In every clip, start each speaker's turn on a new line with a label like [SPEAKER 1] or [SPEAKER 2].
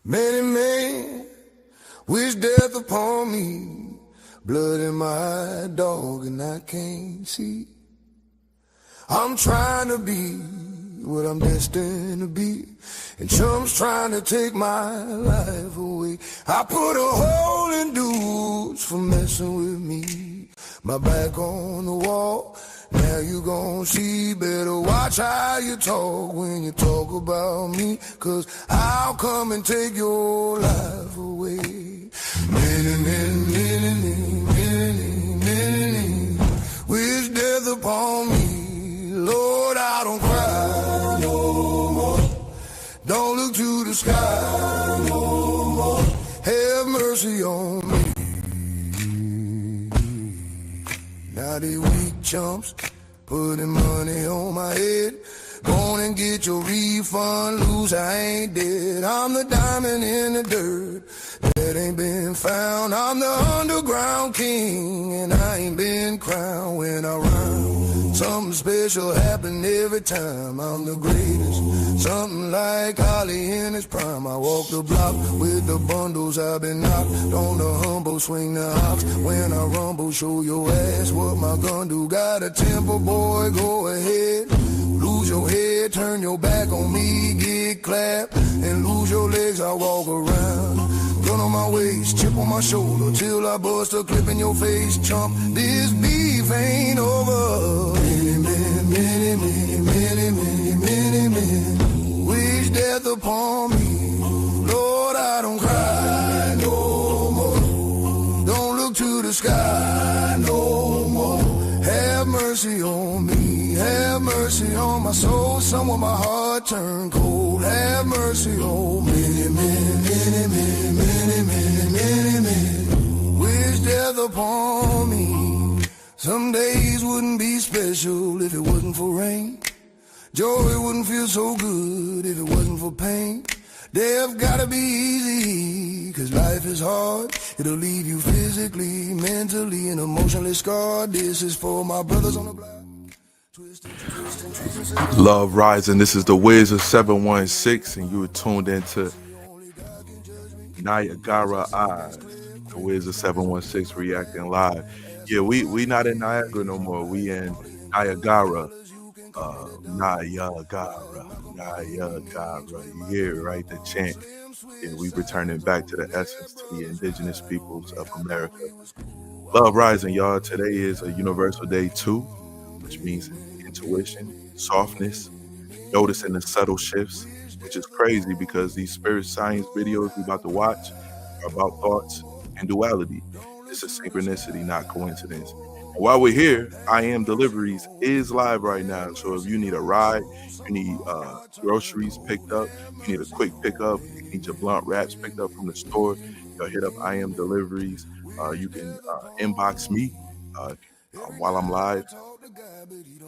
[SPEAKER 1] Many men wish death upon me, blood in my dog and I can't see. I'm trying to be what I'm destined to be, and chumps trying to take my life away. I put a hole in dudes for messing with me. My back on the wall, now you gon' see. Better watch how you talk when you talk about me, 'cause I'll come and take your life away. Many wish death upon me. Lord, I don't cry no more. Don't look to the sky no more. Have mercy on me. Now they weak chumps putting money on my head. Go on and get your refund, lose, I ain't dead. I'm the diamond in the dirt that ain't been found. I'm the underground king and I ain't been crowned. When I rhyme, something special happen every time. I'm the greatest, something like Holly in his prime. I walk the block with the bundles, I've been knocked on the humble, swing the ox. When I rumble, show your ass what my gun do. Got a temper, boy, go ahead. Lose your head, turn your back on me, get clapped, and lose your legs, I walk around. Gun on my waist, chip on my shoulder, till I bust a clip in your face, chump. This beef ain't over. Many men wish death upon me. Lord, I don't cry no more. Don't look to the sky no more. Have mercy on me. Have mercy on my soul, somewhere my heart turned cold. Have mercy on many men wish death upon me. Some days wouldn't be special if it wasn't for rain. Joy wouldn't feel so good if it wasn't for pain. Death gotta be easy, 'cause life is hard. It'll leave you physically, mentally, and emotionally scarred. This is for my brothers on the block.
[SPEAKER 2] Love Rising, this is the Wiz of 716, and you are tuned into Niagara Eyes, the Wiz of 716 reacting live. Yeah, we not in Niagara no more. We in Niagara. Niagara. You hear it, right? The chant. Yeah, we returning back to the essence, to the indigenous peoples of America. Love Rising, y'all. Today is a Universal Day 2, which means intuition, softness, noticing the subtle shifts, which is crazy because these spirit science videos we about to watch are about thoughts and duality. It's a synchronicity, not coincidence. And while we're here, IAM Deliveries is live right now. So if you need a ride, you need groceries picked up, you need a quick pickup, you need your blunt wraps picked up from the store, you'll hit up IAM Deliveries. You can inbox me while I'm live.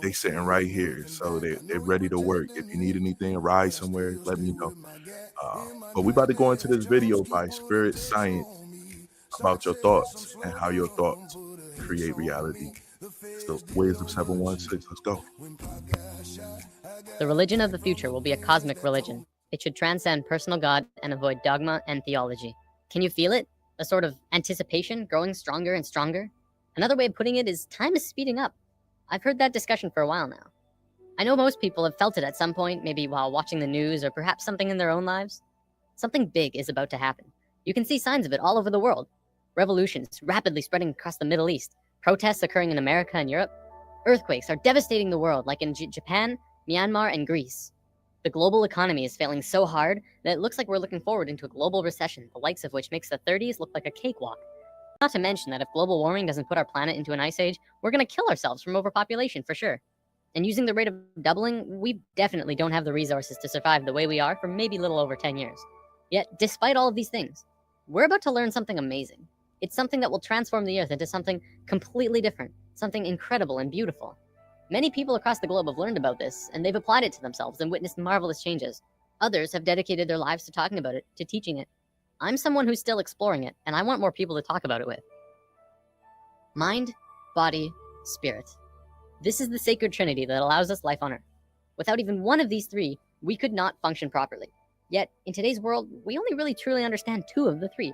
[SPEAKER 2] They sitting right here, so they're ready to work. If you need anything, a ride somewhere, let me know. But we about to go into this video by Spirit Science about your thoughts and how your thoughts create reality. It's the Wiz of 716. Let's go.
[SPEAKER 3] The religion of the future will be a cosmic religion. It should transcend personal God and avoid dogma and theology. Can you feel it? A sort of anticipation growing stronger and stronger? Another way of putting it is time is speeding up. I've heard that discussion for a while now. I know most people have felt it at some point, maybe while watching the news or perhaps something in their own lives. Something big is about to happen. You can see signs of it all over the world. Revolutions rapidly spreading across the Middle East, protests occurring in America and Europe. Earthquakes are devastating the world, like in Japan, Myanmar, and Greece. The global economy is failing so hard that it looks like we're looking forward into a global recession, the likes of which makes the 30s look like a cakewalk. Not to mention that if global warming doesn't put our planet into an ice age, we're going to kill ourselves from overpopulation for sure. And using the rate of doubling, we definitely don't have the resources to survive the way we are for maybe a little over 10 years. Yet, despite all of these things, we're about to learn something amazing. It's something that will transform the Earth into something completely different, something incredible and beautiful. Many people across the globe have learned about this, and they've applied it to themselves and witnessed marvelous changes. Others have dedicated their lives to talking about it, to teaching it. I'm someone who's still exploring it, and I want more people to talk about it with. Mind, body, spirit. This is the sacred trinity that allows us life on Earth. Without even one of these three, we could not function properly. Yet, in today's world, we only really truly understand two of the three.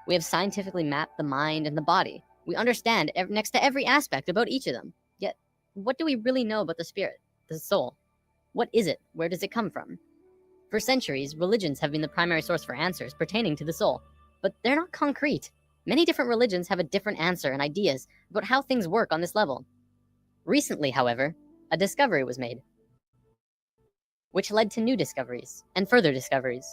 [SPEAKER 3] We have scientifically mapped the mind and the body. We understand next to every aspect about each of them. Yet, what do we really know about the spirit, the soul? What is it? Where does it come from? For centuries, religions have been the primary source for answers pertaining to the soul, but they're not concrete. Many different religions have a different answer and ideas about how things work on this level. Recently, however, a discovery was made, which led to new discoveries and further discoveries.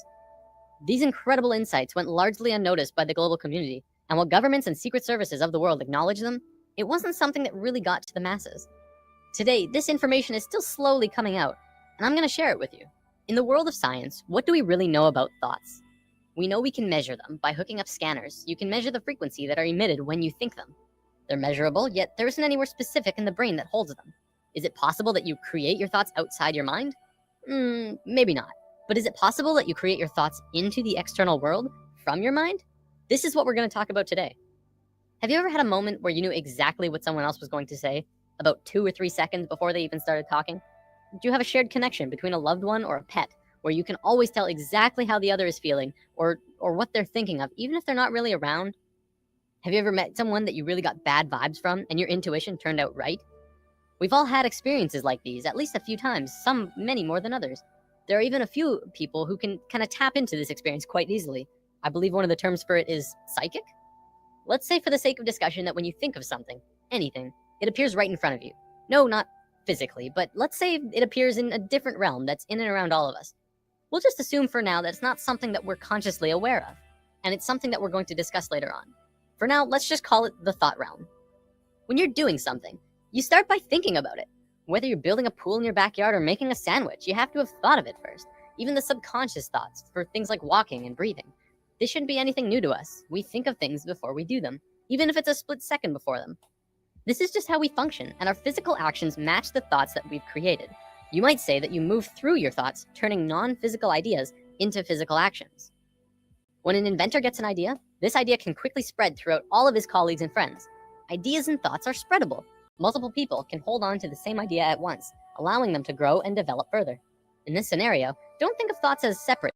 [SPEAKER 3] These incredible insights went largely unnoticed by the global community, and while governments and secret services of the world acknowledged them, it wasn't something that really got to the masses. Today, this information is still slowly coming out, and I'm going to share it with you. In the world of science, what do we really know about thoughts? We know we can measure them by hooking up scanners. You can measure the frequency that are emitted when you think them. They're measurable, yet there isn't anywhere specific in the brain that holds them. Is it possible that you create your thoughts outside your mind? Maybe not. But is it possible that you create your thoughts into the external world from your mind? This is what we're going to talk about today. Have you ever had a moment where you knew exactly what someone else was going to say about 2 or 3 seconds before they even started talking? Do you have a shared connection between a loved one or a pet where you can always tell exactly how the other is feeling or what they're thinking of, even if they're not really around? Have you ever met someone that you really got bad vibes from and your intuition turned out right? We've all had experiences like these at least a few times, some many more than others. There are even a few people who can kind of tap into this experience quite easily. I believe one of the terms for it is psychic. Let's say for the sake of discussion that when you think of something, anything, it appears right in front of you. No, not physically, but let's say it appears in a different realm that's in and around all of us. We'll just assume for now that it's not something that we're consciously aware of, and it's something that we're going to discuss later on. For now, let's just call it the thought realm. When you're doing something, you start by thinking about it. Whether you're building a pool in your backyard or making a sandwich, you have to have thought of it first. Even the subconscious thoughts for things like walking and breathing. This shouldn't be anything new to us. We think of things before we do them, even if it's a split second before them. This is just how we function, and our physical actions match the thoughts that we've created. You might say that you move through your thoughts, turning non-physical ideas into physical actions. When an inventor gets an idea, this idea can quickly spread throughout all of his colleagues and friends. Ideas and thoughts are spreadable. Multiple people can hold on to the same idea at once, allowing them to grow and develop further. In this scenario, don't think of thoughts as separate,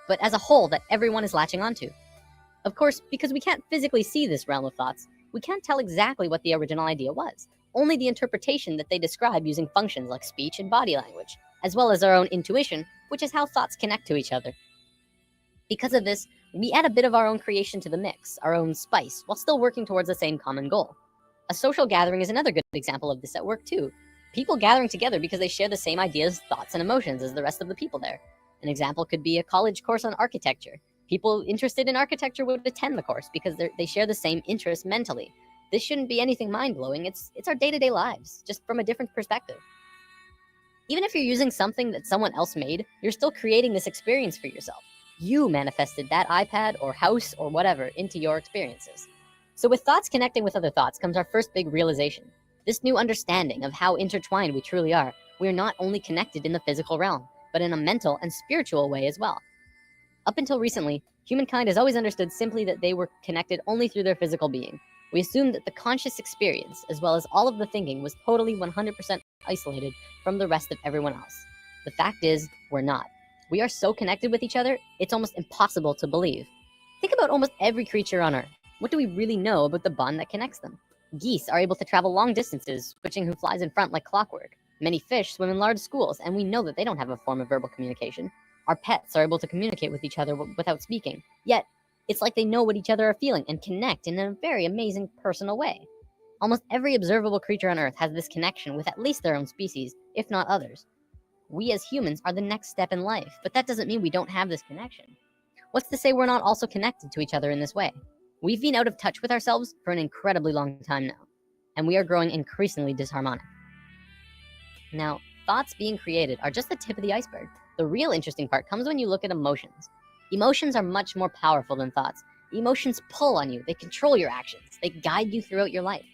[SPEAKER 3] but as a whole that everyone is latching onto. Of course, because we can't physically see this realm of thoughts, we can't tell exactly what the original idea was, only the interpretation that they describe using functions like speech and body language, as well as our own intuition, which is how thoughts connect to each other. Because of this, we add a bit of our own creation to the mix, our own spice, while still working towards the same common goal. A social gathering is another good example of this at work too. People gathering together because they share the same ideas, thoughts, and emotions as the rest of the people there. An example could be a college course on architecture. People interested in architecture would attend the course because they share the same interests mentally. This shouldn't be anything mind-blowing. It's our day-to-day lives, just from a different perspective. Even if you're using something that someone else made, you're still creating this experience for yourself. You manifested that iPad or house or whatever into your experiences. So with thoughts connecting with other thoughts comes our first big realization. This new understanding of how intertwined we truly are. We are not only connected in the physical realm, but in a mental and spiritual way as well. Up until recently, humankind has always understood simply that they were connected only through their physical being. We assumed that the conscious experience, as well as all of the thinking, was totally 100% isolated from the rest of everyone else. The fact is, we're not. We are so connected with each other, it's almost impossible to believe. Think about almost every creature on Earth. What do we really know about the bond that connects them? Geese are able to travel long distances, switching who flies in front like clockwork. Many fish swim in large schools, and we know that they don't have a form of verbal communication. Our pets are able to communicate with each other without speaking. Yet, it's like they know what each other are feeling and connect in a very amazing personal way. Almost every observable creature on Earth has this connection with at least their own species, if not others. We as humans are the next step in life, but that doesn't mean we don't have this connection. What's to say we're not also connected to each other in this way? We've been out of touch with ourselves for an incredibly long time now, and we are growing increasingly disharmonic. Now, thoughts being created are just the tip of the iceberg. The real interesting part comes when you look at emotions. Emotions are much more powerful than thoughts. Emotions pull on you, they control your actions, they guide you throughout your life.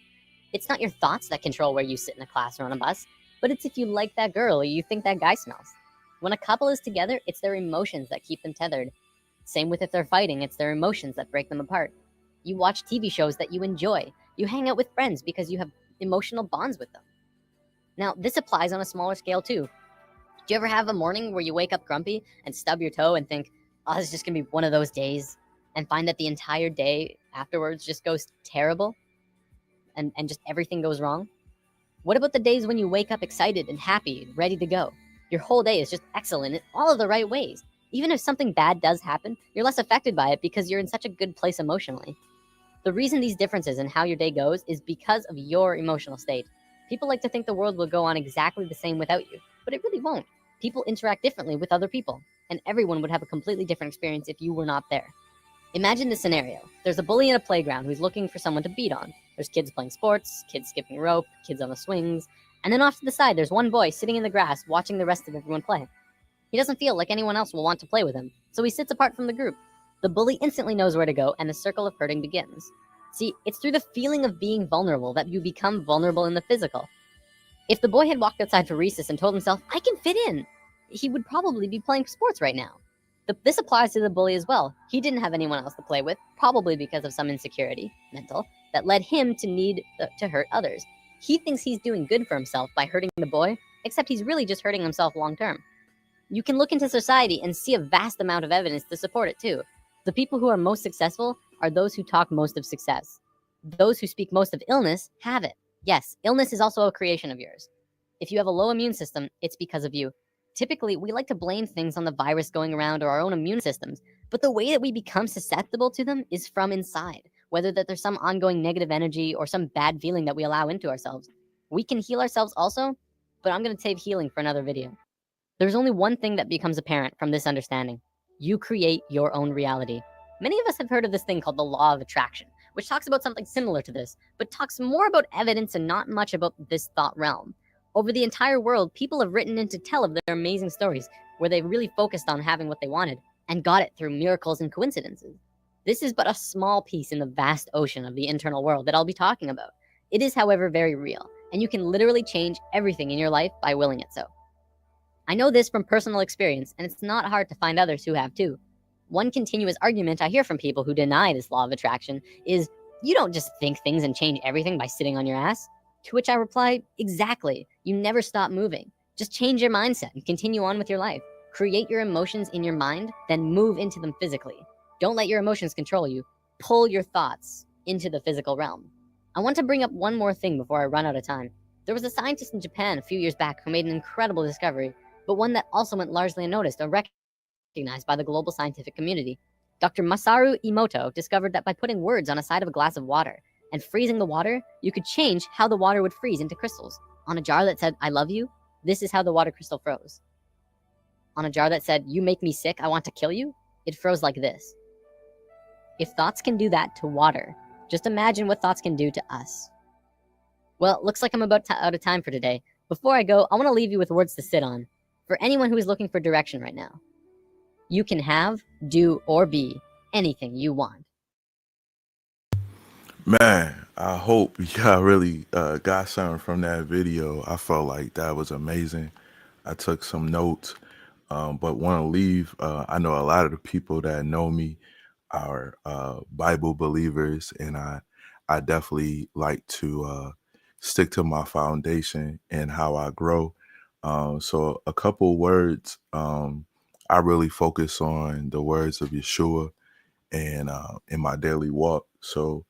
[SPEAKER 3] It's not your thoughts that control where you sit in a class or on a bus, but it's if you like that girl or you think that guy smells. When a couple is together, it's their emotions that keep them tethered. Same with if they're fighting, it's their emotions that break them apart. You watch TV shows that you enjoy. You hang out with friends because you have emotional bonds with them. Now, this applies on a smaller scale too. Do you ever have a morning where you wake up grumpy and stub your toe and think, oh, this is just gonna be one of those days, and find that the entire day afterwards just goes terrible and just everything goes wrong? What about the days when you wake up excited and happy, ready to go? Your whole day is just excellent in all of the right ways. Even if something bad does happen, you're less affected by it because you're in such a good place emotionally. The reason these differences in how your day goes is because of your emotional state. People like to think the world will go on exactly the same without you, but it really won't. People interact differently with other people, and everyone would have a completely different experience if you were not there. Imagine this scenario. There's a bully in a playground who's looking for someone to beat on. There's kids playing sports, kids skipping rope, kids on the swings, and then off to the side there's one boy sitting in the grass watching the rest of everyone play. He doesn't feel like anyone else will want to play with him, so he sits apart from the group. The bully instantly knows where to go, and the circle of hurting begins. See, it's through the feeling of being vulnerable that you become vulnerable in the physical. If the boy had walked outside for recess and told himself, I can fit in, he would probably be playing sports right now. This applies to the bully as well. He didn't have anyone else to play with, probably because of some insecurity, mental, that led him to need to hurt others. He thinks he's doing good for himself by hurting the boy, except he's really just hurting himself long term. You can look into society and see a vast amount of evidence to support it too. The people who are most successful are those who talk most of success. Those who speak most of illness have it. Yes, illness is also a creation of yours. If you have a low immune system, it's because of you. Typically, we like to blame things on the virus going around or our own immune systems, but the way that we become susceptible to them is from inside, whether that there's some ongoing negative energy or some bad feeling that we allow into ourselves. We can heal ourselves also, but I'm going to save healing for another video. There's only one thing that becomes apparent from this understanding. You create your own reality. Many of us have heard of this thing called the law of attraction, which talks about something similar to this, but talks more about evidence and not much about this thought realm. Over the entire world, people have written in to tell of their amazing stories where they really focused on having what they wanted and got it through miracles and coincidences. This is but a small piece in the vast ocean of the internal world that I'll be talking about. It is, however, very real, and you can literally change everything in your life by willing it so. I know this from personal experience, and it's not hard to find others who have too. One continuous argument I hear from people who deny this law of attraction is, you don't just think things and change everything by sitting on your ass. To which I reply, exactly. You never stop moving. Just change your mindset and continue on with your life. Create your emotions in your mind, then move into them physically. Don't let your emotions control you. Pull your thoughts into the physical realm. I want to bring up one more thing before I run out of time. There was a scientist in Japan a few years back who made an incredible discovery, but one that also went largely unnoticed or recognized by the global scientific community. Dr. Masaru Emoto discovered that by putting words on a side of a glass of water and freezing the water, you could change how the water would freeze into crystals. On a jar that said, I love you, this is how the water crystal froze. On a jar that said, you make me sick, I want to kill you, it froze like this. If thoughts can do that to water, just imagine what thoughts can do to us. Well, looks like I'm about out of time for today. Before I go, I want to leave you with words to sit on. For anyone who is looking for direction right now, you can have, do, or be anything you want.
[SPEAKER 2] Man, I hope y'all really got something from that video. I felt like that was amazing. I took some notes, but want to leave. I know a lot of the people that know me are Bible believers, and I definitely like to stick to my foundation and how I grow. So a couple words. I really focus on the words of Yeshua and in my daily walk. So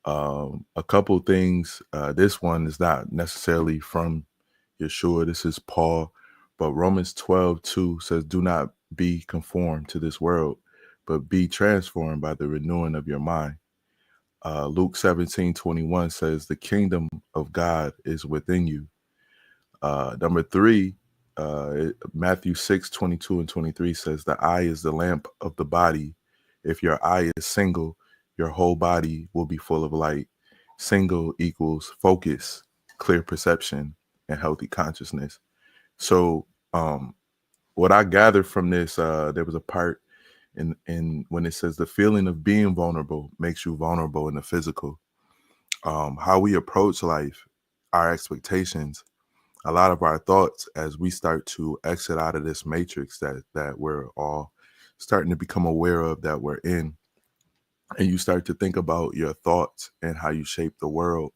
[SPEAKER 2] a couple things. This one is not necessarily from Yeshua. This is Paul. But Romans 12:2 says, do not be conformed to this world, but be transformed by the renewing of your mind. Luke 17:21 says, the kingdom of God is within you. Number 3, Matthew 6:22 and 23 says, the eye is the lamp of the body. If your eye is single, your whole body will be full of light. Single equals focus, clear perception, and healthy consciousness. So what I gathered from this, there was a part in when it says the feeling of being vulnerable makes you vulnerable in the physical. How we approach life, our expectations, a lot of our thoughts as we start to exit out of this matrix that we're all starting to become aware of that we're in. And you start to think about your thoughts and how you shape the world.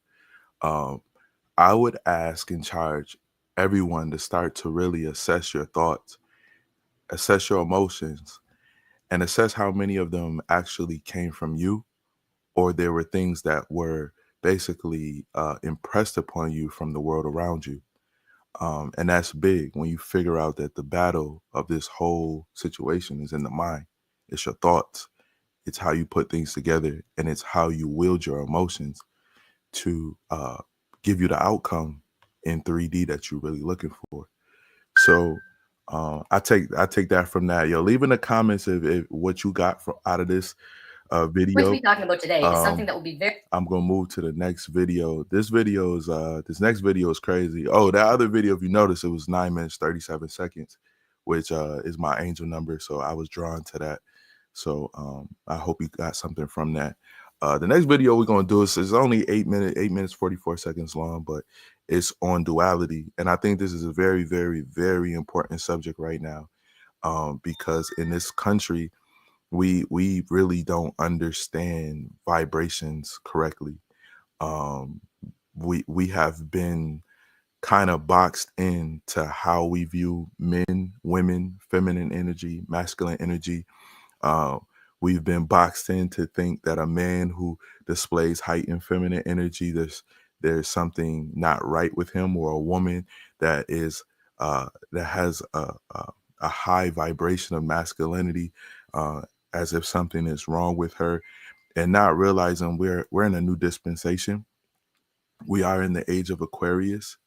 [SPEAKER 2] I would ask and charge everyone to start to really assess your thoughts, assess your emotions, and assess how many of them actually came from you, or there were things that were basically impressed upon you from the world around you. And that's big when you figure out that the battle of this whole situation is in the mind. It's your thoughts. It's how you put things together, and it's how you wield your emotions to give you the outcome in 3D that you're really looking for. So I take that from that. Yo, leave in the comments if what you got from out of this
[SPEAKER 3] What we're
[SPEAKER 2] video.
[SPEAKER 3] going to be talking about today is something that will be very.
[SPEAKER 2] I'm gonna move to the next video. This next video is crazy. Oh, that other video, if you notice, it was 9 minutes 37 seconds, which is my angel number. So I was drawn to that. So I hope you got something from that. The next video we're gonna do is only 8 minutes 44 seconds long, but it's on duality, and I think this is a very, very, very important subject right now, because in this country we really don't understand vibrations correctly. Um, we have been kind of boxed into how we view men, women, feminine energy, masculine energy. uh, we've been boxed in to think that a man who displays heightened feminine energy, there's something not right with him, or a woman that is that has a high vibration of masculinity, uh, as if something is wrong with her, and not realizing we're in a new dispensation. We are in the age of Aquarius,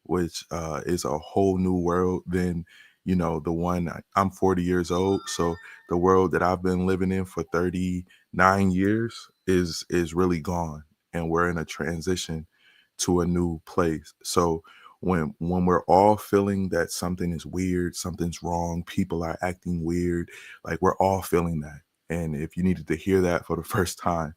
[SPEAKER 2] which is a whole new world than the one. I'm 40 years old, so the world that I've been living in for 39 years is really gone, and we're in a transition to a new place. So when we're all feeling that something is weird, something's wrong, people are acting weird, like we're all feeling that. And if you needed to hear that for the first time,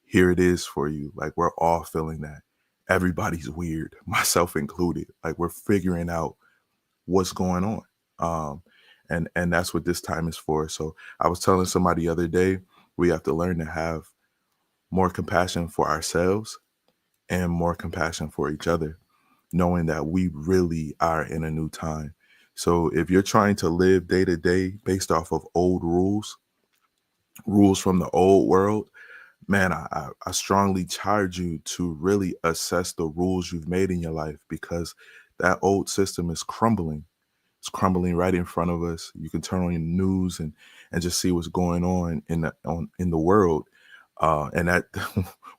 [SPEAKER 2] here it is for you. Like, we're all feeling that. Everybody's weird, myself included. Like, we're figuring out what's going on. Um, and that's what this time is for. So I was telling somebody the other day, we have to learn to have more compassion for ourselves and more compassion for each other, knowing that we really are in a new time. So if you're trying to live day to day based off of old rules from the old world, man, I strongly charge you to really assess the rules you've made in your life, because that old system is crumbling. It's crumbling right in front of us. You can turn on your news and just see what's going on in the world. And that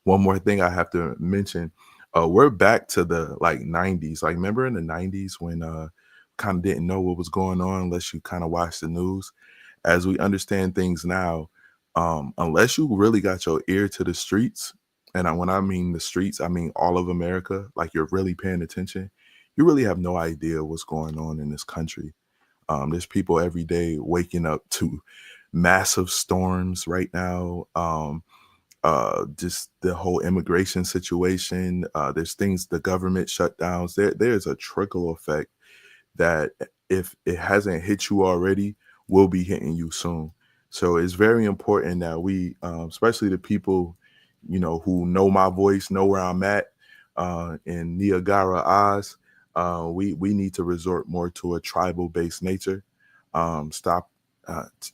[SPEAKER 2] one more thing I have to mention, we're back to the like 90s. Like, remember in the 90s when kind of didn't know what was going on unless you kind of watched the news. As we understand things now, unless you really got your ear to the streets, and when I mean the streets, I mean all of America, like you're really paying attention, you really have no idea what's going on in this country. There's people every day waking up to massive storms right now. Just the whole immigration situation. There's things, the government shutdowns. There's a trickle effect that, if it hasn't hit you already, will be hitting you soon. So it's very important that we, especially the people, who know my voice, know where I'm at, in Niagara, Oz. We need to resort more to a tribal based nature. Stop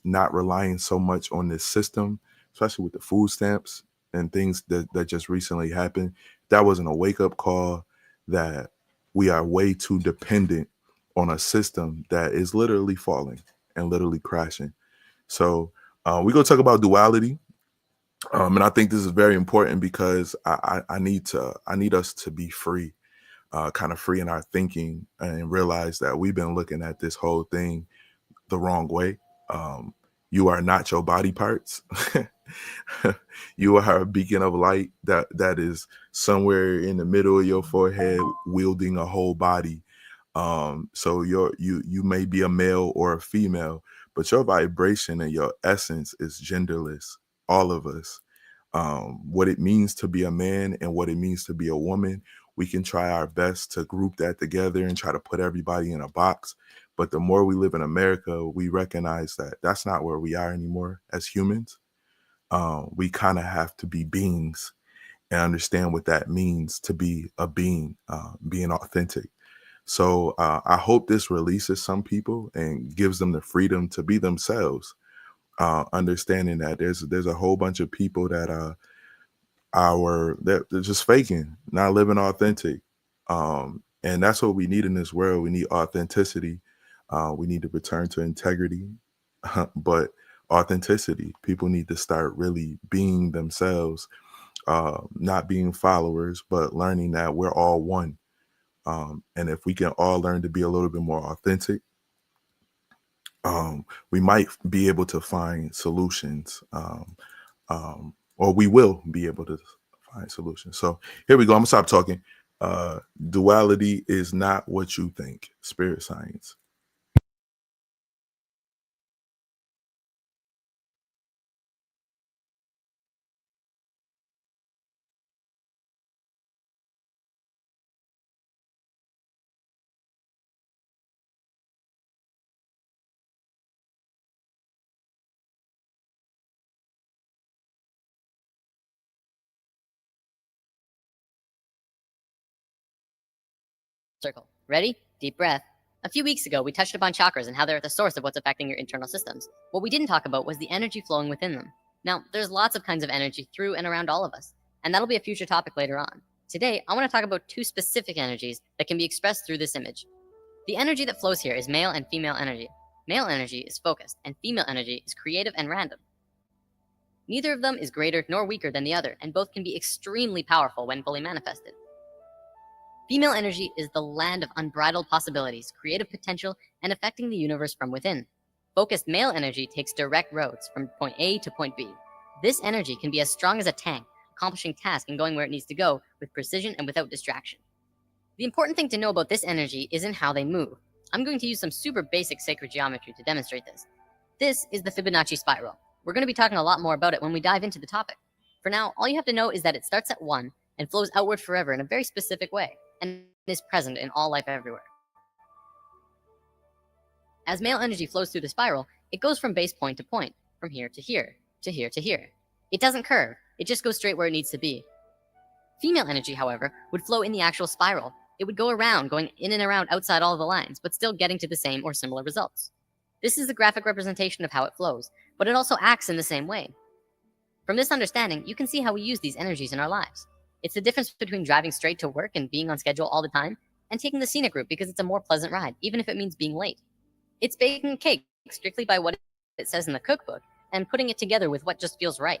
[SPEAKER 2] not relying so much on this system, especially with the food stamps and things that just recently happened. That wasn't a wake up call that we are way too dependent on a system that is literally falling and literally crashing. So we're gonna talk about duality, and I think this is very important because I need us to be free, kind of free in our thinking, and realize that we've been looking at this whole thing the wrong way. Um, you are not your body parts. You are a beacon of light that is somewhere in the middle of your forehead, wielding a whole body. So you may be a male or a female, but your vibration and your essence is genderless. All of us. What it means to be a man and what it means to be a woman, we can try our best to group that together and try to put everybody in a box. But the more we live in America, we recognize that that's not where we are anymore as humans. We kind of have to be beings and understand what that means to be a being, being authentic. So I hope this releases some people and gives them the freedom to be themselves, understanding that there's a whole bunch of people that they're just faking, not living authentic. And that's what we need in this world. We need authenticity. We need to return to integrity, but authenticity. People need to start really being themselves, not being followers, but learning that we're all one. And if we can all learn to be a little bit more authentic, we might be able to find solutions, or we will be able to find solutions. So here we go. I'm gonna stop talking. Duality is not what you think. Spirit science.
[SPEAKER 3] Circle. Ready? Deep breath. A few weeks ago, we touched upon chakras and how they're at the source of what's affecting your internal systems. What we didn't talk about was the energy flowing within them. Now, there's lots of kinds of energy through and around all of us, and that'll be a future topic later on. Today, I want to talk about two specific energies that can be expressed through this image. The energy that flows here is male and female energy. Male energy is focused, and female energy is creative and random. Neither of them is greater nor weaker than the other, and both can be extremely powerful when fully manifested. Female energy is the land of unbridled possibilities, creative potential, and affecting the universe from within. Focused male energy takes direct roads from point A to point B. This energy can be as strong as a tank, accomplishing tasks and going where it needs to go with precision and without distraction. The important thing to know about this energy isn't how they move. I'm going to use some super basic sacred geometry to demonstrate this. This is the Fibonacci spiral. We're going to be talking a lot more about it when we dive into the topic. For now, all you have to know is that it starts at 1 and flows outward forever in a very specific way, and is present in all life everywhere. As male energy flows through the spiral, it goes from base point to point, from here to here, to here to here. It doesn't curve, it just goes straight where it needs to be. Female energy, however, would flow in the actual spiral. It would go around, going in and around outside all of the lines, but still getting to the same or similar results. This is the graphic representation of how it flows, but it also acts in the same way. From this understanding, you can see how we use these energies in our lives. It's the difference between driving straight to work and being on schedule all the time, and taking the scenic route because it's a more pleasant ride, even if it means being late. It's baking a cake strictly by what it says in the cookbook, and putting it together with what just feels right.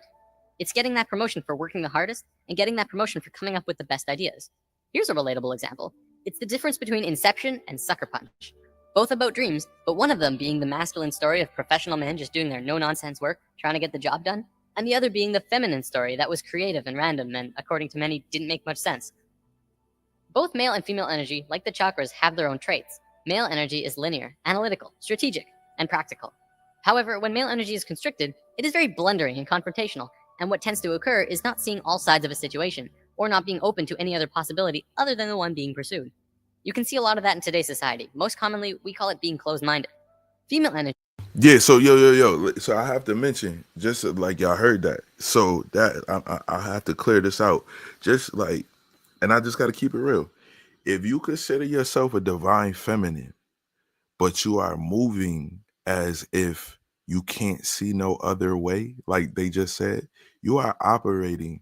[SPEAKER 3] It's getting that promotion for working the hardest, and getting that promotion for coming up with the best ideas. Here's a relatable example. It's the difference between Inception and Sucker Punch. Both about dreams, but one of them being the masculine story of professional men just doing their no-nonsense work, trying to get the job done, and the other being the feminine story that was creative and random and, according to many, didn't make much sense. Both male and female energy, like the chakras, have their own traits. Male energy is linear, analytical, strategic, and practical. However, when male energy is constricted, it is very blundering and confrontational, and what tends to occur is not seeing all sides of a situation, or not being open to any other possibility other than the one being pursued. You can see a lot of that in today's society. Most commonly, we call it being closed-minded. Female energy.
[SPEAKER 2] Yeah. So yo. So I have to mention, just like y'all heard that. So that I have to clear this out. Just like, and I just got to keep it real. If you consider yourself a divine feminine, but you are moving as if you can't see no other way, like they just said, you are operating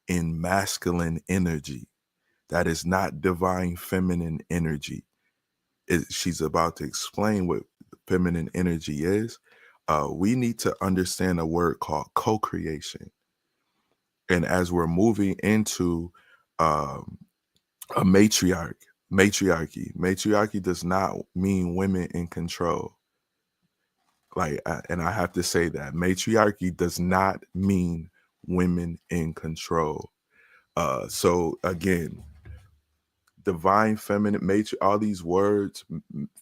[SPEAKER 2] in masculine energy. That is not divine feminine energy. She's about to explain what feminine energy is. We need to understand a word called co-creation. And as we're moving into um, a matriarchy does not mean women in control. And I have to say that matriarchy does not mean women in control. So again, divine, feminine, all these words,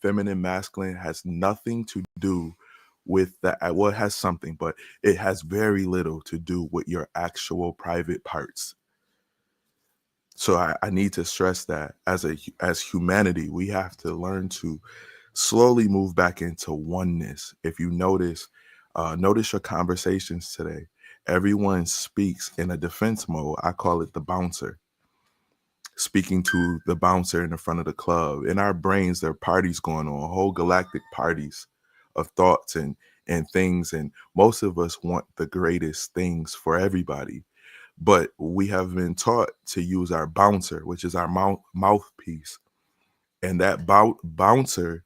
[SPEAKER 2] feminine, masculine, has nothing to do with that. Well, it has something, but it has very little to do with your actual private parts. So I need to stress that as humanity, we have to learn to slowly move back into oneness. If you notice your conversations today. Everyone speaks in a defense mode. I call it the bouncer. speaking to the bouncer in the front of the club. In our brains, there are parties going on, whole galactic parties of thoughts and things. And most of us want the greatest things for everybody. But we have been taught to use our bouncer, which is our mouthpiece. And that bouncer,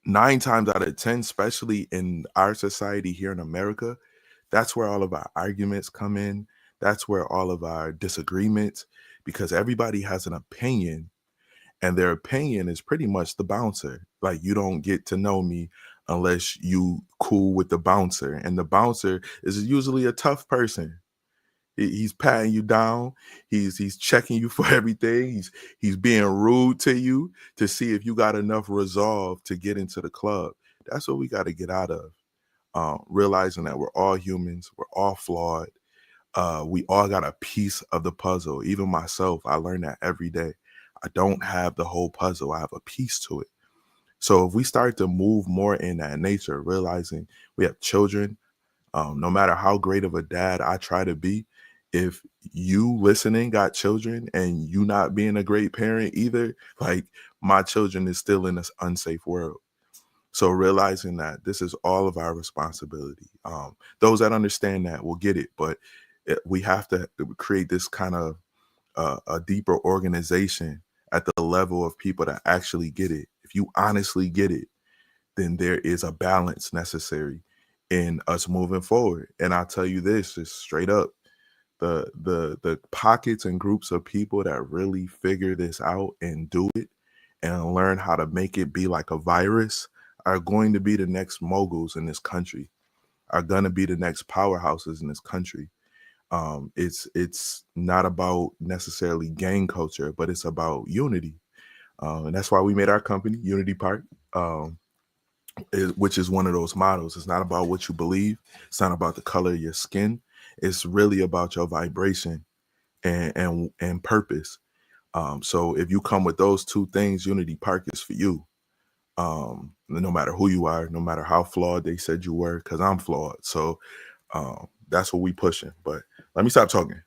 [SPEAKER 2] 9 times out of 10, especially in our society here in America, that's where all of our arguments come in. That's where all of our disagreements, because everybody has an opinion, and their opinion is pretty much the bouncer. Like, you don't get to know me unless you cool with the bouncer. And the bouncer is usually a tough person. He's patting you down. He's checking you for everything. He's being rude to you to see if you got enough resolve to get into the club. That's what we got to get out of. Realizing that we're all humans, we're all flawed. We all got a piece of the puzzle. Even myself, I learn that every day. I don't have the whole puzzle. I have a piece to it. So if we start to move more in that nature, realizing we have children, no matter how great of a dad I try to be, if you listening got children and you not being a great parent either, like, my children is still in this unsafe world. So realizing that this is all of our responsibility. Those that understand that will get it, but we have to create this kind of a deeper organization at the level of people that actually get it. If you honestly get it, then there is a balance necessary in us moving forward. And I'll tell you this, just straight up, the pockets and groups of people that really figure this out and do it and learn how to make it be like a virus are going to be the next moguls in this country, are going to be the next powerhouses in this country. It's not about necessarily gang culture, but it's about unity. And that's why we made our company, Unity Park, which is one of those models. It's not about what you believe. It's not about the color of your skin. It's really about your vibration and purpose. So if you come with those two things, Unity Park is for you. No matter who you are, no matter how flawed they said you were, because I'm flawed. So that's what we pushing. But let me stop talking.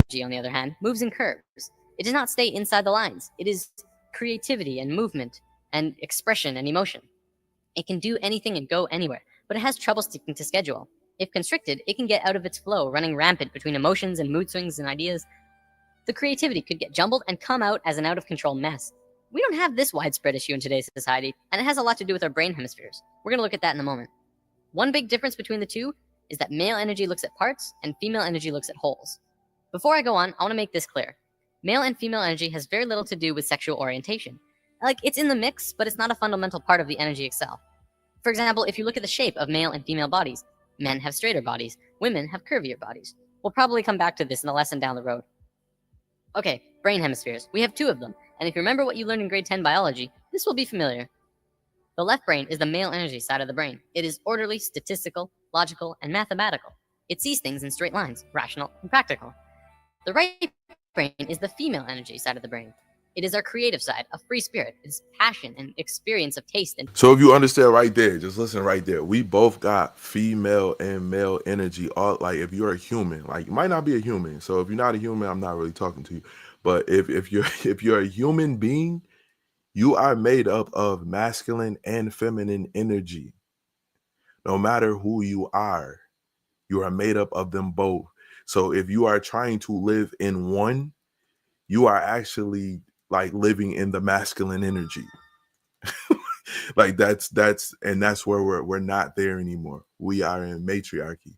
[SPEAKER 3] Energy, on the other hand, moves in curves. It does not stay inside the lines. It is creativity and movement and expression and emotion. It can do anything and go anywhere, but it has trouble sticking to schedule. If constricted, it can get out of its flow, running rampant between emotions and mood swings and ideas. The creativity could get jumbled and come out as an out-of-control mess. We don't have this widespread issue in today's society, and it has a lot to do with our brain hemispheres. We're going to look at that in a moment. One big difference between the two is that male energy looks at parts and female energy looks at wholes. Before I go on, I want to make this clear. Male and female energy has very little to do with sexual orientation. Like, it's in the mix, but it's not a fundamental part of the energy itself. For example, if you look at the shape of male and female bodies, men have straighter bodies, women have curvier bodies. We'll probably come back to this in a lesson down the road. Okay, brain hemispheres. We have 2 of them, and if you remember what you learned in grade 10 biology, this will be familiar. The left brain is the male energy side of the brain. It is orderly, statistical, logical, and mathematical. It sees things in straight lines, rational and practical. The right brain is the female energy side of the brain. It is our creative side, a free spirit. It's passion and experience of taste. And
[SPEAKER 2] So if you understand right there, just listen right there. We both got female and male energy. All, like, if you're a human, like, you might not be a human. So if you're not a human, I'm not really talking to you. But if you're if you're a human being, you are made up of masculine and feminine energy. No matter who you are made up of them both. So if you are trying to live in one, you are actually like living in the masculine energy. Like that's where we're not there anymore. We are in matriarchy.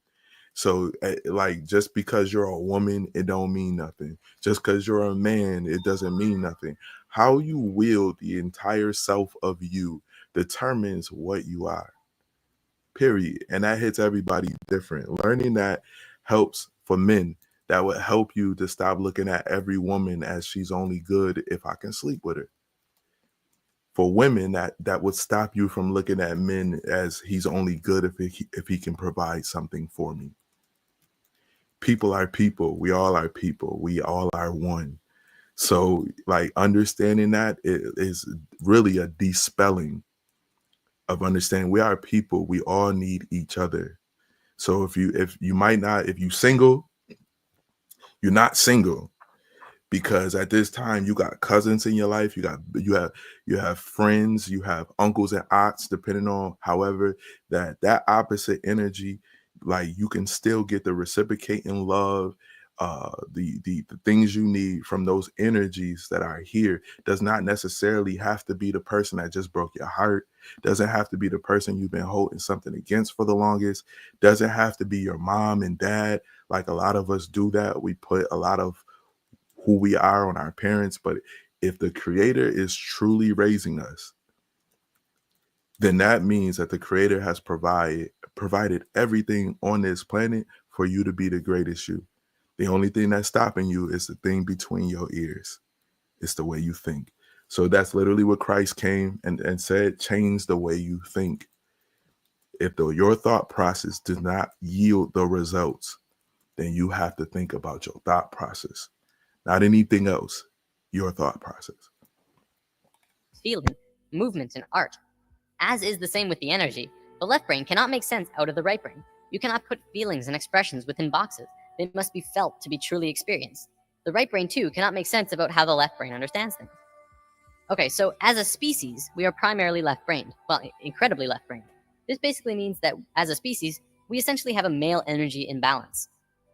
[SPEAKER 2] So like, just because you're a woman, it don't mean nothing. Just because you're a man, it doesn't mean nothing. How you wield the entire self of you determines what you are. Period. And that hits everybody different. Learning that helps for men. That would help you to stop looking at every woman as she's only good if I can sleep with her. For women, that would stop you from looking at men as he's only good if he can provide something for me. People are people. We all are people. We all are one. So, like, understanding that is really a dispelling of understanding we are people. We all need each other. So if you single, you're not single. because at this time you got cousins in your life, you have friends, you have uncles and aunts, depending on however that opposite energy, like you can still get the reciprocating love, the things you need from those energies that are here. Does not necessarily have to be the person that just broke your heart, doesn't have to be the person you've been holding something against for the longest, doesn't have to be your mom and dad. Like a lot of us do that, we put a lot of who we are on our parents. But if the creator is truly raising us, then that means that the creator has provided everything on this planet for you to be the greatest you. The only thing that's stopping you is the thing between your ears. It's the way you think. So that's literally what Christ came and said: change the way you think. If your thought process does not yield the results, then you have to think about your thought process, not anything else, your thought process.
[SPEAKER 3] Feeling, movement, and art. As is the same with the energy, the left brain cannot make sense out of the right brain. You cannot put feelings and expressions within boxes. They must be felt to be truly experienced. The right brain, too, cannot make sense about how the left brain understands things. Okay, so as a species, we are primarily left-brained. Well, incredibly left-brained. This basically means that as a species, we essentially have a male energy imbalance.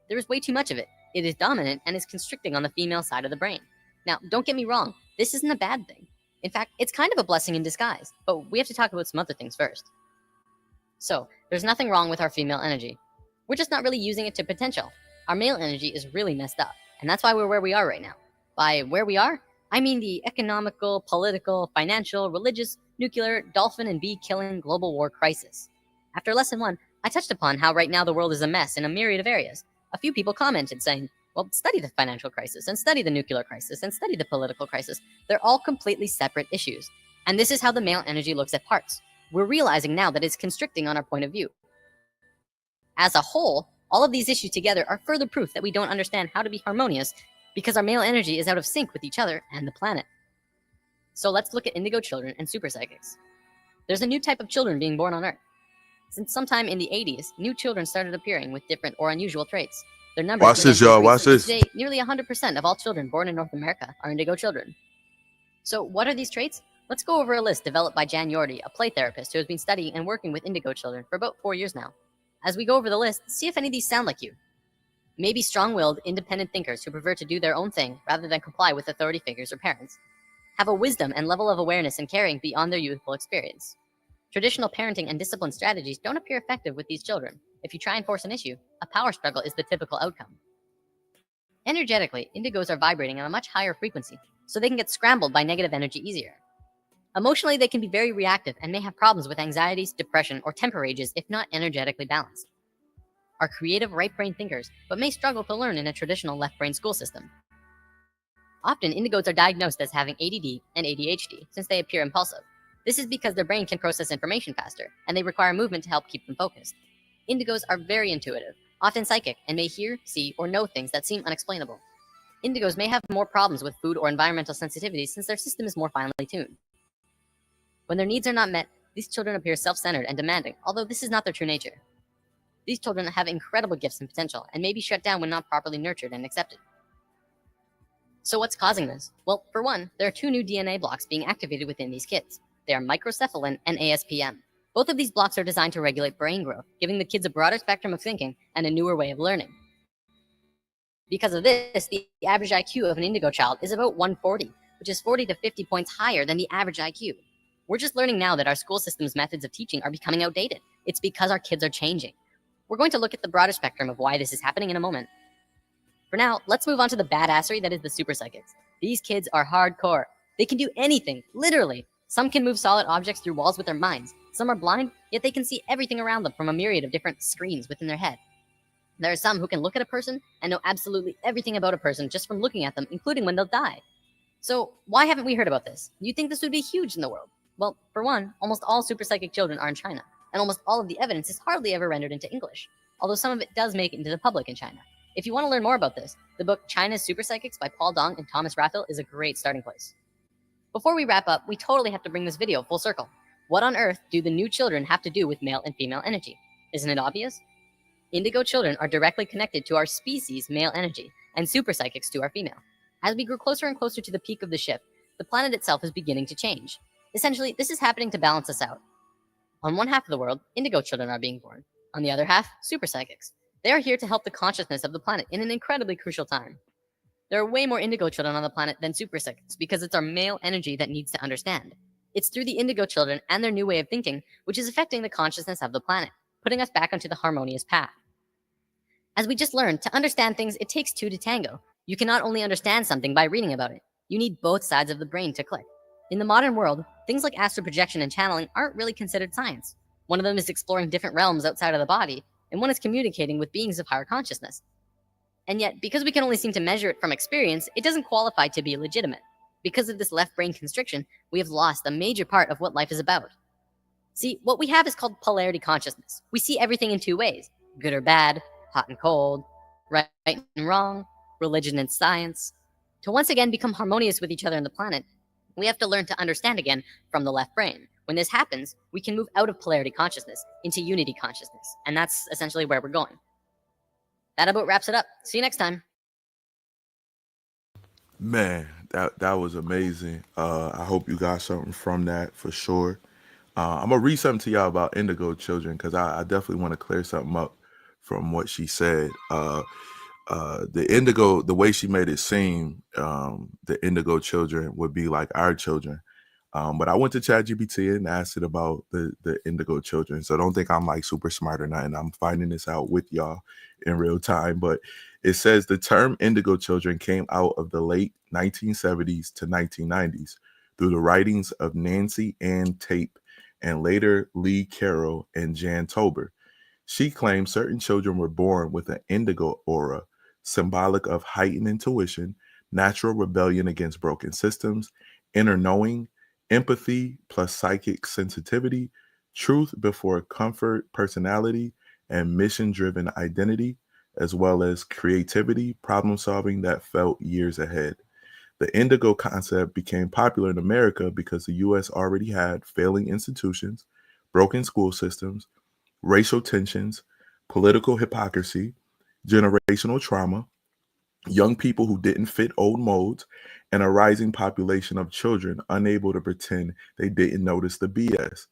[SPEAKER 3] There is way too much of it. It is dominant and is constricting on the female side of the brain. Now, don't get me wrong, this isn't a bad thing. In fact, it's kind of a blessing in disguise, but we have to talk about some other things first. So, there's nothing wrong with our female energy. We're just not really using it to potential. Our male energy is really messed up, and that's why we're where we are right now. By where we are, I mean the economical, political, financial, religious, nuclear, dolphin and bee killing global war crisis. After lesson 1, I touched upon how right now the world is a mess in a myriad of areas. A few people commented saying, well, study the financial crisis, and study the nuclear crisis, and study the political crisis. They're all completely separate issues. And this is how the male energy looks at parts. We're realizing now that it's constricting on our point of view. As a whole, all of these issues together are further proof that we don't understand how to be harmonious because our male energy is out of sync with each other and the planet. So let's look at indigo children and super psychics. There's a new type of children being born on Earth. Since sometime in the 80s, new children started appearing with different or unusual traits. Their numbers
[SPEAKER 2] Watch this, y'all. Watch this.
[SPEAKER 3] Today, nearly 100% of all children born in North America are indigo children. So what are these traits? Let's go over a list developed by Jan Yordi, a play therapist who has been studying and working with indigo children for about 4 years now. As we go over the list, see if any of these sound like you. Maybe strong-willed, independent thinkers who prefer to do their own thing rather than comply with authority figures or parents. Have a wisdom and level of awareness and caring beyond their youthful experience. Traditional parenting and discipline strategies don't appear effective with these children. If you try and force an issue, a power struggle is the typical outcome. Energetically, indigos are vibrating at a much higher frequency, so they can get scrambled by negative energy easier. Emotionally, they can be very reactive and may have problems with anxieties, depression, or temper rages if not energetically balanced. Are creative right-brain thinkers, but may struggle to learn in a traditional left-brain school system. Often, indigos are diagnosed as having ADD and ADHD since they appear impulsive. This is because their brain can process information faster, and they require movement to help keep them focused. Indigos are very intuitive, often psychic, and may hear, see, or know things that seem unexplainable. Indigos may have more problems with food or environmental sensitivity since their system is more finely tuned. When their needs are not met, these children appear self-centered and demanding, although this is not their true nature. These children have incredible gifts and potential, and may be shut down when not properly nurtured and accepted. So what's causing this? Well, for one, there are 2 new DNA blocks being activated within these kids. They are microcephalin and ASPM. Both of these blocks are designed to regulate brain growth, giving the kids a broader spectrum of thinking and a newer way of learning. Because of this, the average IQ of an indigo child is about 140, which is 40 to 50 points higher than the average IQ. We're just learning now that our school system's methods of teaching are becoming outdated. It's because our kids are changing. We're going to look at the broader spectrum of why this is happening in a moment. For now, let's move on to the badassery that is the super psychics. These kids are hardcore. They can do anything, literally. Some can move solid objects through walls with their minds. Some are blind, yet they can see everything around them from a myriad of different screens within their head. There are some who can look at a person and know absolutely everything about a person just from looking at them, including when they'll die. So why haven't we heard about this? You'd think this would be huge in the world. Well, for one, almost all super psychic children are in China, and almost all of the evidence is hardly ever rendered into English, although some of it does make it into the public in China. If you want to learn more about this, the book China's Super Psychics by Paul Dong and Thomas Rathel is a great starting place. Before we wrap up, we totally have to bring this video full circle. What on earth do the new children have to do with male and female energy? Isn't it obvious? Indigo children are directly connected to our species' male energy, and super psychics to our female. As we grew closer and closer to the peak of the shift, the planet itself is beginning to change. Essentially, this is happening to balance us out. On one half of the world, indigo children are being born. On the other half, super psychics. They are here to help the consciousness of the planet in an incredibly crucial time. There are way more indigo children on the planet than super psychics because it's our male energy that needs to understand. It's through the indigo children and their new way of thinking which is affecting the consciousness of the planet, putting us back onto the harmonious path. As we just learned, to understand things, it takes two to tango. You cannot only understand something by reading about it. You need both sides of the brain to click. In the modern world, things like astral projection and channeling aren't really considered science. One of them is exploring different realms outside of the body, and one is communicating with beings of higher consciousness. And yet, because we can only seem to measure it from experience, it doesn't qualify to be legitimate. Because of this left brain constriction, we have lost a major part of what life is about. See, what we have is called polarity consciousness. We see everything in two ways: good or bad, hot and cold, right and wrong, religion and science. To once again become harmonious with each other on the planet, we have to learn to understand again from the left brain. When this happens, we can move out of polarity consciousness into unity consciousness, and that's essentially where we're going. That about wraps it up. See you next time.
[SPEAKER 2] Man, that was amazing. I hope you got something from that for sure. I'm gonna read something to y'all about indigo children because I definitely want to clear something up from what she said. The indigo, the way she made it seem, the indigo children would be like our children. But I went to ChatGPT and asked it about the indigo children. So don't think I'm like super smart or nothing. I'm finding this out with y'all in real time. But it says the term indigo children came out of the late 1970s to 1990s through the writings of Nancy Ann Tape and later Lee Carroll and Jan Tober. She claims certain children were born with an indigo aura, symbolic of heightened intuition, natural rebellion against broken systems, inner knowing, empathy plus psychic sensitivity, truth before comfort, personality, and mission driven identity, as well as creativity, problem solving that felt years ahead. The indigo concept became popular in America because the US already had failing institutions, broken school systems, racial tensions, political hypocrisy, generational trauma, young people who didn't fit old molds, and a rising population of children unable to pretend they didn't notice the BS.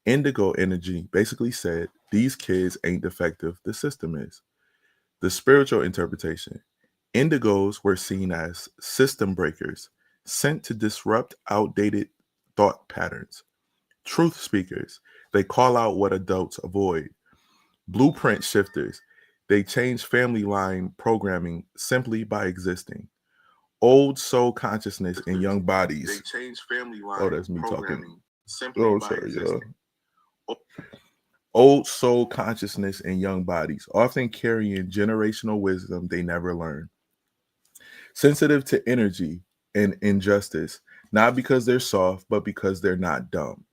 [SPEAKER 2] Indigo energy basically said, these kids ain't defective, the system is. The spiritual interpretation: indigos were seen as system breakers, sent to disrupt outdated thought patterns. Truth speakers: they call out what adults avoid. Blueprint shifters: they change family line programming simply by existing. Old soul consciousness in young bodies. They change family line oh, that's me talking. Simply by existing. Old soul consciousness in young bodies, often carrying generational wisdom they never learned. Sensitive to energy and injustice, not because they're soft, but because they're not dumb.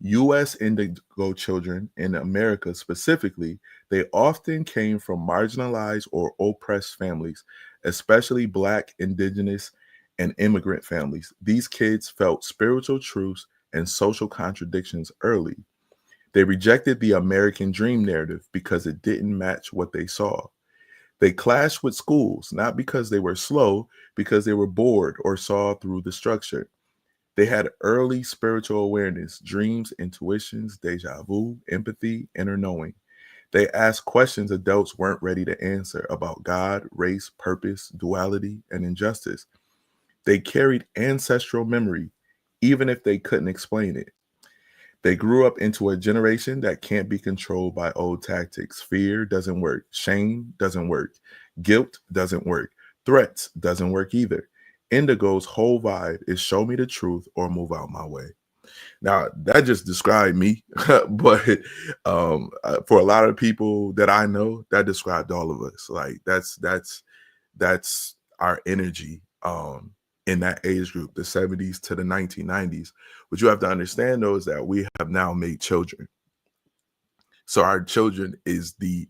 [SPEAKER 2] U.S. indigo children in America specifically, they often came from marginalized or oppressed families, especially Black, Indigenous, and immigrant families. These kids felt spiritual truths and social contradictions early. They rejected the American dream narrative because it didn't match what they saw. They clashed with schools, not because they were slow, because they were bored or saw through the structure. They had early spiritual awareness, dreams, intuitions, deja vu, empathy, inner knowing. They asked questions adults weren't ready to answer about God, race, purpose, duality, and injustice. They carried ancestral memory, even if they couldn't explain it. They grew up into a generation that can't be controlled by old tactics. Fear doesn't work. Shame doesn't work. Guilt doesn't work. Threats doesn't work either. Indigo's whole vibe is show me the truth or move out my way. Now, that just described me, but for a lot of people that I know, that described all of us. Like that's our energy in that age group, the 70s to the 1990s. What you have to understand, though, is that we have now made children. So our children is the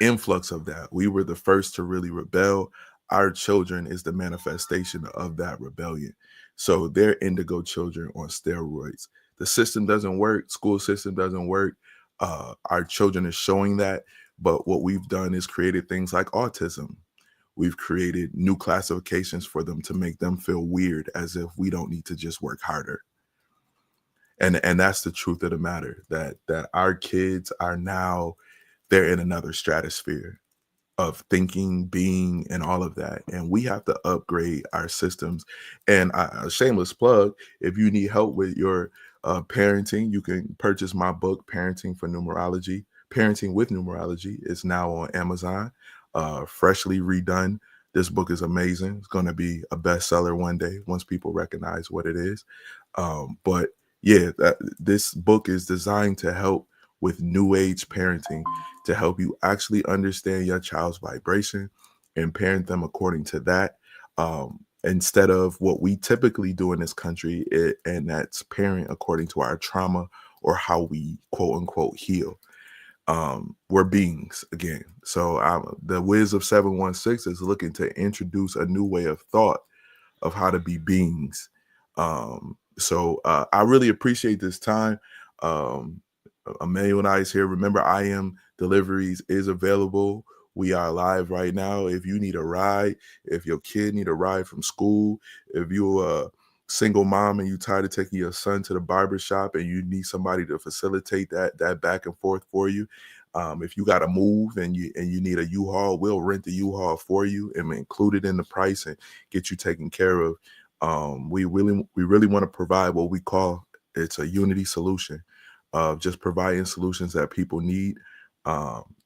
[SPEAKER 2] influx of that. We were the first to really rebel. Our children is the manifestation of that rebellion. So they're indigo children on steroids. The system doesn't work. School system doesn't work. Our children is showing that. But what we've done is created things like autism. we've created new classifications for them to make them feel weird, as if we don't need to just work harder. And that's the truth of the matter, that our kids are now, they're in another stratosphere of thinking, being, and all of that. And we have to upgrade our systems. And a shameless plug, if you need help with your parenting, you can purchase my book, Parenting for Numerology. Parenting with Numerology is now on Amazon, freshly redone. This book is amazing. It's going to be a bestseller one day once people recognize what it is. But yeah, this book is designed to help with new age parenting, to help you actually understand your child's vibration and parent them according to that, instead of what we typically do in this country, and that's parent according to our trauma or how we quote unquote heal. We're beings again. So the Wiz of 716 is looking to introduce a new way of thought of how to be beings. So I really appreciate this time. Emmanuel and I is here. Remember, IAM Deliveries is available. We are live right now. If you need a ride, if your kid need a ride from school, if you're a single mom and you're tired of taking your son to the barber shop and you need somebody to facilitate that back and forth for you, if you got to move and you need a U-Haul, we'll rent the U-Haul for you and include it in the price and get you taken care of. We really want to provide what we call, it's a unity solution of just providing solutions that people need.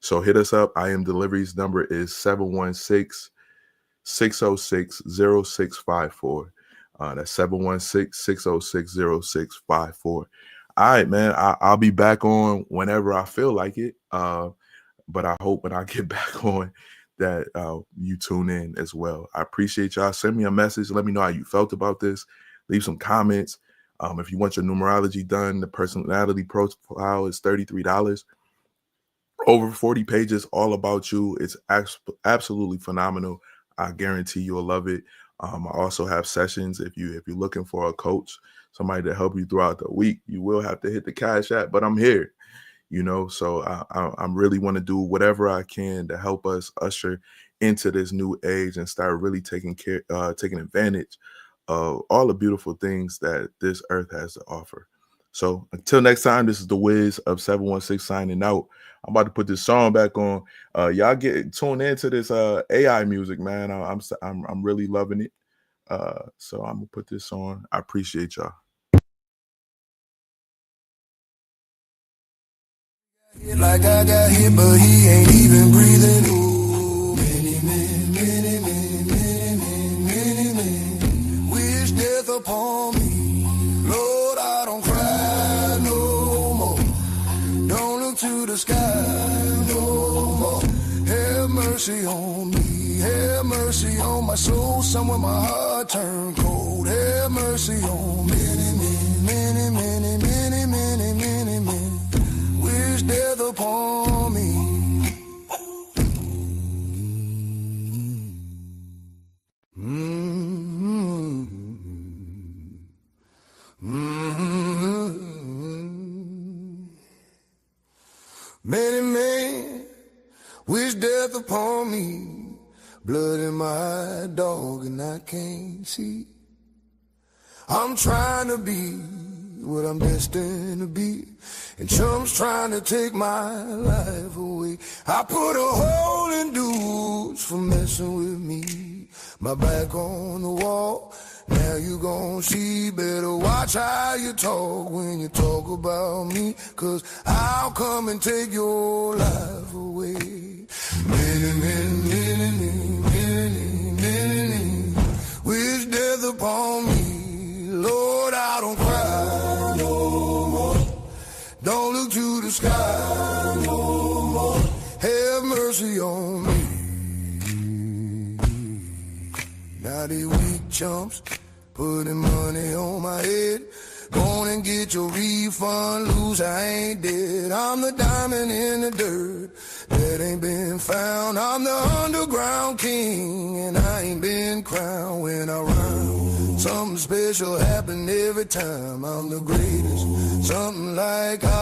[SPEAKER 2] So hit us up. IAM Deliveries number is 716-606-0654. That's 716-606-0654. All right, man. I'll be back on whenever I feel like it. But I hope when I get back on that you tune in as well. I appreciate y'all. Send me a message. Let me know how you felt about this. Leave some comments. If you want your numerology done, the personality profile is $33. Over 40 pages, all about you. It's absolutely phenomenal. I guarantee you'll love it. I also have sessions. If you're looking for a coach, somebody to help you throughout the week, you will have to hit the Cash App, but I'm here. So I really want to do whatever I can to help us usher into this new age and start really taking advantage of all the beautiful things that this earth has to offer. So until next time, this is the Wiz of 716 signing out. I'm about to put this song back on. Y'all get tuned into this AI music, man. I'm really loving it. So I'm gonna put this on. I appreciate y'all.
[SPEAKER 1] Like I got hit, but he ain't even breathing. Ooh, many, wish death upon me. Lord, I don't cry no more. Don't look to the sky no more. Have mercy on me. Have mercy on my soul. Somewhere my heart turned cold. Have mercy on me. Many. Wish death upon me. Many wish death upon me. Blood in my dog and I can't see. I'm trying to be what I'm destined to be, and chumps trying to take my life away. I put a hole in dudes for messing with me. My back on the wall, now you gon' see. Better watch how you talk when you talk about me, 'cause I'll come and take your life away. Many, wish death upon me. Lord, I don't cry no more. Don't look to the sky no more. Have mercy on me. Now they weak chumps putting money on my head. Go on and get your refund, lose, I ain't dead. I'm the diamond in the dirt that ain't been found. I'm the underground king and I ain't been crowned. When I rhyme, something special happen every time. I'm the greatest, something like